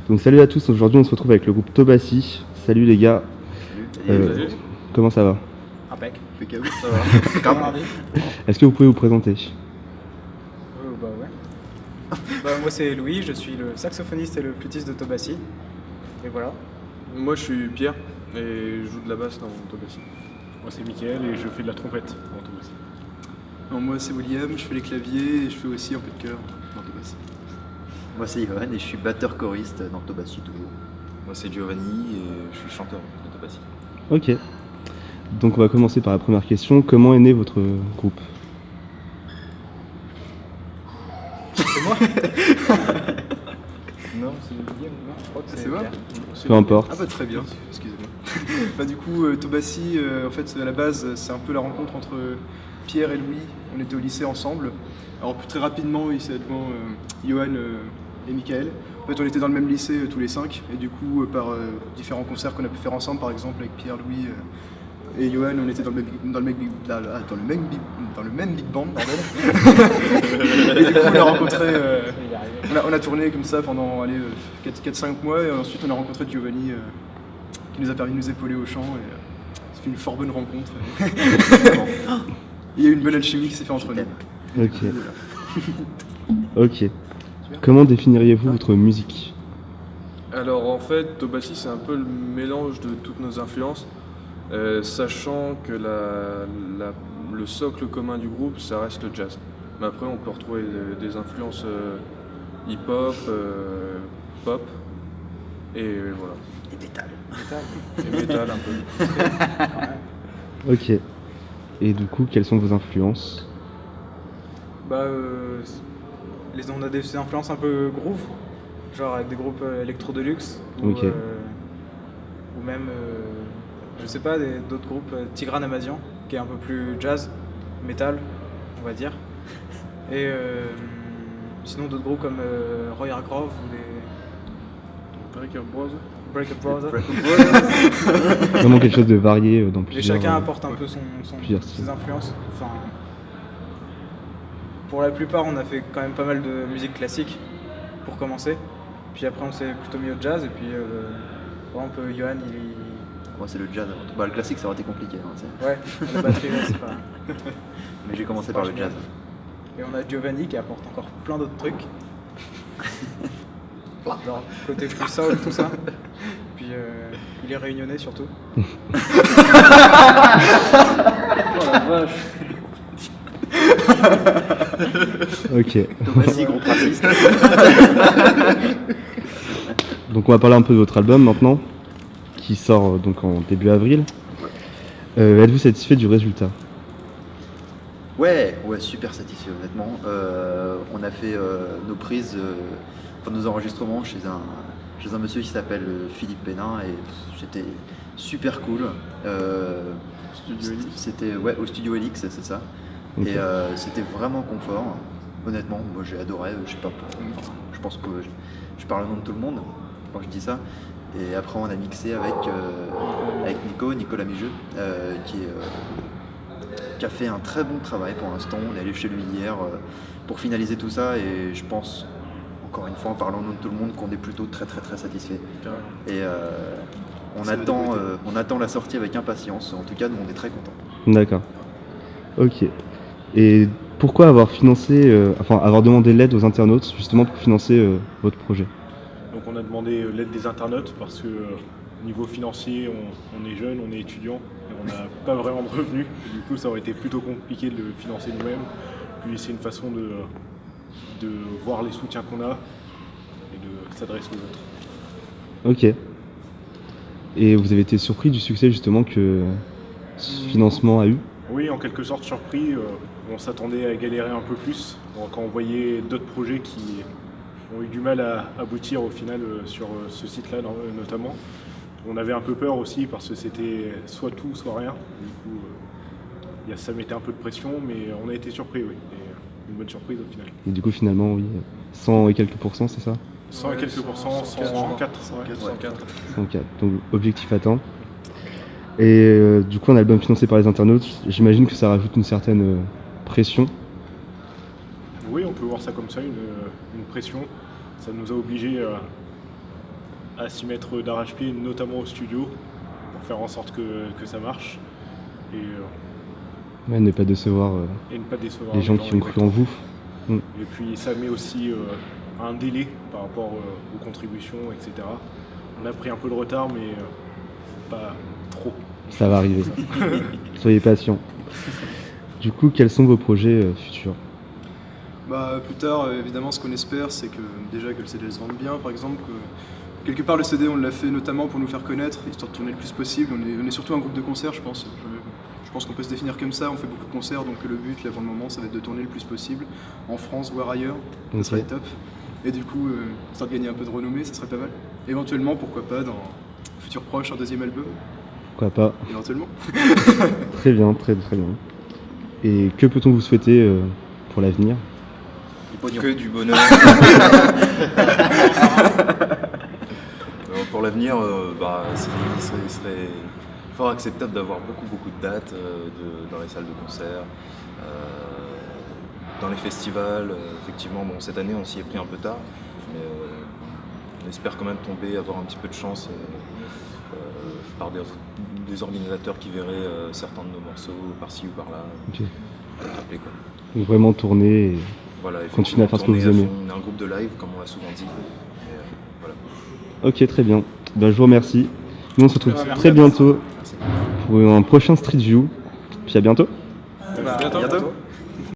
Donc salut à tous, aujourd'hui on se retrouve avec le groupe Tobassi. Salut les gars. Salut. Comment ça va? Impec. PKO, ça va. Carrément. Est-ce que vous pouvez vous présenter? Bah ouais. Moi c'est Louis, je suis le saxophoniste et le flûtiste de Tobassi. Et voilà. Moi je suis Pierre et je joue de la basse dans Tobassi. Moi c'est Mickaël et je fais de la trompette dans Tobassi. Non, moi c'est William, je fais les claviers et je fais aussi un peu de chœur dans Tobassi. Moi c'est Johan et je suis batteur choriste dans Tobassi toujours. Moi c'est Giovanni et je suis chanteur de Tobassi. Ok. Donc on va commencer par la première question. Comment est né votre groupe? C'est moi. Non, c'est William, non, je crois que C'est moi. Pierre. Peu importe. Ah bah très bien, excusez-moi. Du coup, Tobassi, en fait à la base c'est un peu la rencontre entre Pierre et Louis. On était au lycée ensemble. Alors très rapidement, il s'est devant Johan et Mickaël. En fait on était dans le même lycée tous les 5 et du coup par différents concerts qu'on a pu faire ensemble, par exemple avec Pierre, Louis et Johan, on était dans le même big band, bordel. Et du coup on a rencontré, on a tourné comme ça pendant 4-5 mois et ensuite on a rencontré Giovanni qui nous a permis de nous épauler au chant et ça fait une fort bonne rencontre. Il y a eu une bonne alchimie qui s'est faite entre nous. Ok. Ok. Comment définiriez-vous votre musique? Alors en fait Tobassi c'est un peu le mélange de toutes nos influences, sachant que le socle commun du groupe ça reste le jazz. Mais après on peut retrouver des influences hip-hop, pop et voilà. Et métal un peu. Ok. Et du coup, quelles sont vos influences? On a des influences un peu groove, genre avec des groupes Electro Deluxe Ok. ou même, je sais pas, d'autres groupes, Tigran Amazian, qui est un peu plus jazz, metal, on va dire. Et sinon d'autres groupes comme Roy Hargrove ou les Breaker Bros. Breaker Brothers. Vraiment quelque chose de varié dans Et plusieurs... chacun apporte un peu plusieurs styles. ses influences. Enfin, pour la plupart, on a fait quand même pas mal de musique classique pour commencer. Puis après, on s'est plutôt mis au jazz. Et puis, par exemple, Johan, Moi c'est le jazz. Bah, le classique ça aurait été compliqué. Hein, ouais, la batterie, ouais, c'est pas. Mais j'ai commencé C'est par pas le génial. jazz. Et on a Giovanni qui apporte encore plein d'autres trucs. Genre côté plus soul, tout ça. Puis il est réunionnais surtout. Oh la vache. Ok. Tobassi, groupe raciste. Donc on va parler un peu de votre album maintenant, qui sort donc en début avril. Êtes-vous satisfait du résultat? Ouais, super satisfait honnêtement. On a fait nos prises, nos enregistrements chez un monsieur qui s'appelle Philippe Pénin et c'était super cool. C'était au studio Elix, c'est ça. Ok. Et c'était vraiment confort. Honnêtement, moi j'ai adoré. Je sais pas, je pense que je parle au nom de tout le monde quand je dis ça. Et après on a mixé avec Nicolas Migeux, qui a fait un très bon travail pour l'instant. On est allé chez lui hier pour finaliser tout ça et je pense, encore une fois en parlant au nom de tout le monde, qu'on est plutôt très satisfait. Et on attend la sortie avec impatience. En tout cas, nous on est très contents. D'accord. Ok. Et pourquoi avoir avoir demandé l'aide aux internautes justement pour financer votre projet? Donc on a demandé l'aide des internautes parce que niveau financier on est jeune, on est étudiant et on n'a pas vraiment de revenus. Et du coup ça aurait été plutôt compliqué de le financer nous-mêmes. Puis c'est une façon de voir les soutiens qu'on a et de s'adresser aux autres. Ok. Et vous avez été surpris du succès justement que ce financement a eu? Oui, en quelque sorte surpris. On s'attendait à galérer un peu plus quand on voyait d'autres projets qui ont eu du mal à aboutir au final sur ce site-là notamment. On avait un peu peur aussi parce que c'était soit tout, soit rien. Du coup, ça mettait un peu de pression, mais on a été surpris, oui. Et une bonne surprise au final. Et du coup finalement oui, 100 et quelques pourcents, c'est ça? 100 et quelques pourcents, 104. 104, donc objectif atteint. Et du coup un album financé par les internautes, j'imagine que ça rajoute une certaine pression. Oui, on peut voir ça comme ça, une pression. Ça nous a obligés à s'y mettre d'arrache-pied, notamment au studio, pour faire en sorte que ça marche et, Ouais, ne pas décevoir et ne pas décevoir les gens qui ont cru en vous. Et puis ça met aussi un délai par rapport aux contributions, etc. On a pris un peu de retard, mais pas trop. Ça va arriver. Soyez patients. Du coup, quels sont vos projets futurs? Bah, plus tard, évidemment, ce qu'on espère, c'est que déjà que le CD se vende bien, par exemple, que quelque part le CD, on l'a fait notamment pour nous faire connaître, histoire de tourner le plus possible. On est surtout un groupe de concerts, je pense. Je pense qu'on peut se définir comme ça, on fait beaucoup de concerts, donc le but, là, pour le moment, ça va être de tourner le plus possible, en France, voire ailleurs, ça serait top. Et du coup, histoire de gagner un peu de renommée, ça serait pas mal. Éventuellement, pourquoi pas, dans un futur proche, un deuxième album, Pourquoi pas? éventuellement. Très bien, très très bien. Et que peut-on vous souhaiter pour l'avenir? Que du bonheur. Pour l'avenir, il serait fort acceptable d'avoir beaucoup de dates dans les salles de concert, dans les festivals. Effectivement, bon, cette année on s'y est pris un peu tard, mais on espère quand même avoir un petit peu de chance par des organisateurs qui verraient certains de nos morceaux par-ci ou par-là. Ok. Rappeler, quoi. Donc vraiment tourner et Voilà, continuer à faire ce que vous tourner à aimez. fond. On est un groupe de live, comme on l'a souvent dit. Et, voilà. Ok, très bien. Ben, je vous remercie. Nous on se retrouve Merci très bientôt pour un prochain Street View. Puis à bientôt. À bientôt.